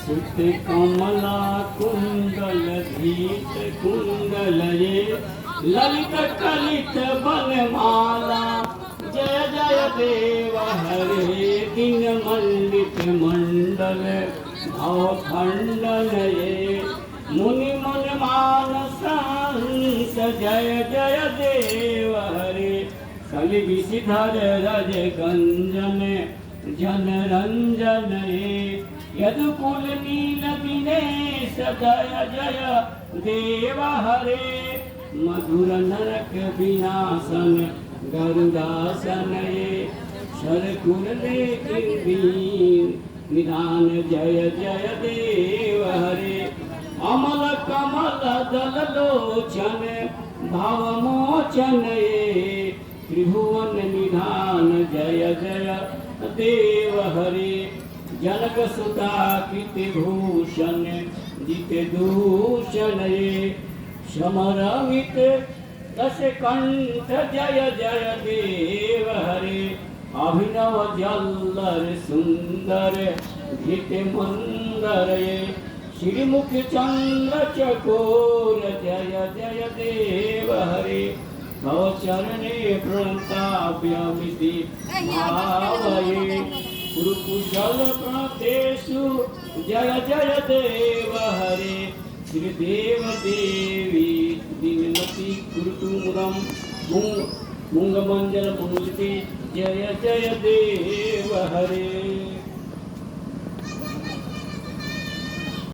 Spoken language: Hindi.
सुत कमला कुंडल धीत कुंडल ये ललित कलित बनमाला जय जय देव हरे दिन मंडित मंडल भवखंडन ये मुनि मन मानसांस जय जय देव हरे कलि विषधर रज गंजन जन रंजन ये यदुकुल नील दिनेश जय जय देव हरे मधुर नरक विनाशन गरुदासन ये शरकुल निधान जय जय देव हरे अमल कमल दल लोचन भावमोचन ये त्रिभुवन निधान जय जय देव हरे जनक सुता कृति भूषण जित दूषण ये समरमित दश कंठ जय जय देव हरे अभिनव जल्लर सुंदर घित मंदर ये श्रीमुख चंद्र चकोर जय जय देव हरे भव चरणे प्रणताभ्यमिति भावये कुरुकुशल प्रणतेषु जय जय देव हरे श्रीदेव देवी दिनमति कुरुतु मुरम मूंगमंजल मूर्ति जय जय देव हरे।